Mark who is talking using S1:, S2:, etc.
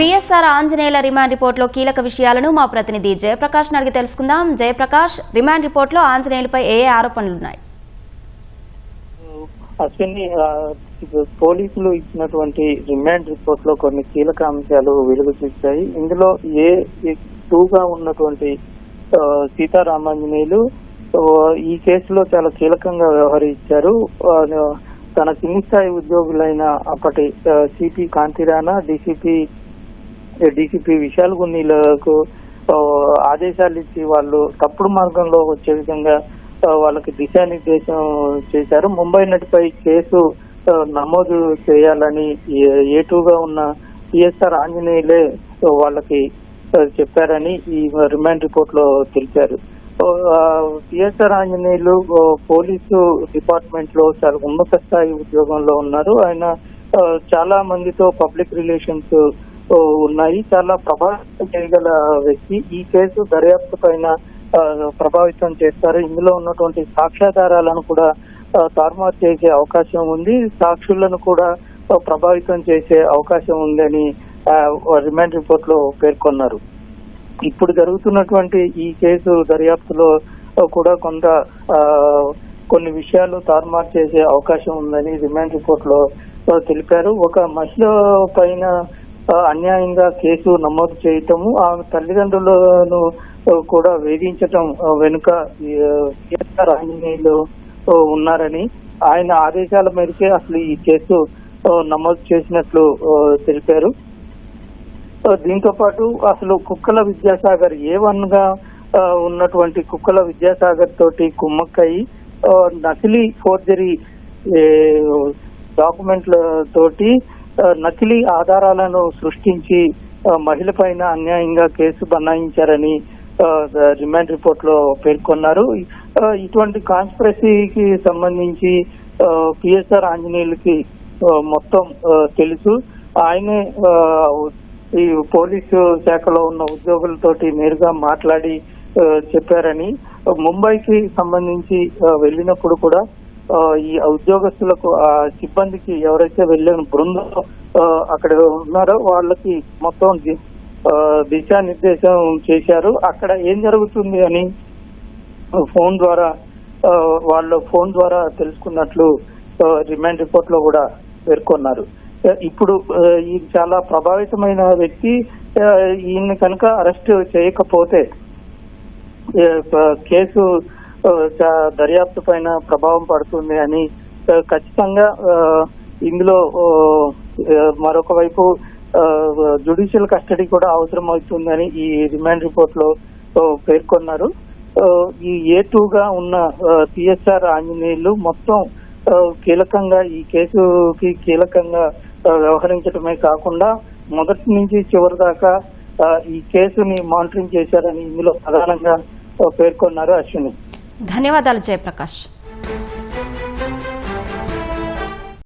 S1: PSR ఆంజనేయుల remand రిపోర్టులో కీలక విషయాలను మా ప్రతినిధి జయప్రకాష్ అడిగి తెలుసుకుందాం. జయప్రకాష్, రిమాండ్ రిపోర్టులో ఆంజనేయులపై ఏ ఆరోపణలున్నాయి?
S2: అశ్విని, పోలీసులు ఇచ్చినటువంటి రిమాండ్ రిపోర్ట్ లో కొన్ని కీలక అంశాలు వెలుగు చూశాయి. ఇందులో A2గా ఉన్నటువంటి సీతారామాంజనేయులు ఈ కేసులో చాలా కీలకంగా వ్యవహరించారు. తన కింది స్థాయి ఉద్యోగులైన అప్పటి సిపి కాంతిరాణా, డీసీపీ విశాల్ గున్నీలకు ఆదేశాలు ఇచ్చి వాళ్ళు తప్పుడు మార్గంలో వచ్చే విధంగా వాళ్ళకి దిశానిర్దేశం చేశారు. ముంబై నటిపై కేసు నమోదు చేయాలని A2గా ఉన్న పిఎస్ఆర్ ఆంజనేయులే వాళ్ళకి చెప్పారని ఈ రిమాండ్ రిపోర్ట్ లో తెలిపారు. పిఎస్ఆర్ ఆంజనేయులు పోలీసు డిపార్ట్మెంట్ లో చాలా ఉన్నత స్థాయి ఉద్యోగంలో ఉన్నారు. ఆయన చాలా మందితో పబ్లిక్ రిలేషన్స్ ఉన్నాయి. చాలా ప్రభావితం చేయగల వ్యక్తి. ఈ కేసు దర్యాప్తు పైన ప్రభావితం చేస్తారు. ఇందులో ఉన్నటువంటి సాక్ష్యాధారాలను కూడా తారుమారు చేసే అవకాశం ఉంది. సాక్షులను కూడా ప్రభావితం చేసే అవకాశం ఉందని రిమాండ్ రిపోర్ట్ లో పేర్కొన్నారు. ఇప్పుడు జరుగుతున్నటువంటి ఈ కేసు దర్యాప్తులో కూడా కొన్ని విషయాలు తారుమారు చేసే అవకాశం ఉందని రిమాండ్ రిపోర్ట్ లో తెలిపారు. ఒక మహిళ పైన అన్యాయంగా కేసు నమోదు చేయటము, ఆమె తల్లిదండ్రులను కూడా వేధించటం వెనుక పిఎస్ఆర్ ఆంజనేయులు ఉన్నారని, ఆయన ఆదేశాల మేరకే అసలు ఈ కేసు నమోదు చేసినట్లు తెలిపారు. దీంతో పాటు అసలు కుక్కల విద్యాసాగర్ A1 గా ఉన్నటువంటి కుక్కల విద్యాసాగర్ తోటి కుమ్మక్కయి నకిలీ ఫోర్జరీ డాక్యుమెంట్ల తోటి నకిలీ ఆధారాలను సృష్టించి మహిళ పైన అన్యాయంగా కేసు బనాయించారని రిమాండ్ రిపోర్ట్ లో పేర్కొన్నారు. ఇటువంటి కాన్స్పిరసీకి సంబంధించి పిఎస్ఆర్ ఆంజనేయులకి మొత్తం తెలుసు. ఆయనే ఈ పోలీసు శాఖలో ఉన్న ఉద్యోగులతోటి నేరుగా మాట్లాడి చెప్పారని, ముంబైకి సంబంధించి వెళ్ళినప్పుడు కూడా ఈ ఉద్యోగస్తులకు ఆ సిబ్బందికి ఎవరైతే వెళ్ళిన బృందం అక్కడ ఉన్నారో వాళ్ళకి మొత్తం దిశానిర్దేశం చేశారు. అక్కడ ఏం జరుగుతుంది అని ఫోన్ ద్వారా తెలుసుకున్నట్లు రిమాండ్ రిపోర్ట్ లో కూడా పేర్కొన్నారు. ఇప్పుడు ఈ చాలా ప్రభావితమైన వ్యక్తి, ఈయన కనుక అరెస్ట్ చేయకపోతే కేసు దర్యాప్తు పైన ప్రభావం పడుతుంది అని ఖచ్చితంగా ఇందులో మరొక వైపు జ్యుడిషియల్ కస్టడీ కూడా అవసరం అవుతుందని ఈ రిమాండ్ రిపోర్ట్ లో పేర్కొన్నారు. ఈ A2గా ఉన్న పిఎస్ఆర్ ఆంజనేయులు మొత్తం కీలకంగా ఈ కేసుకి కీలకంగా వ్యవహరించడమే కాకుండా మొదటి నుంచి చివరి దాకా ఈ కేసుని మానిటరింగ్ చేశారని ఇందులో ప్రధానంగా పేర్కొన్నారు. అశ్విని,
S1: ధన్యవాదాలు జయప్రకాష్.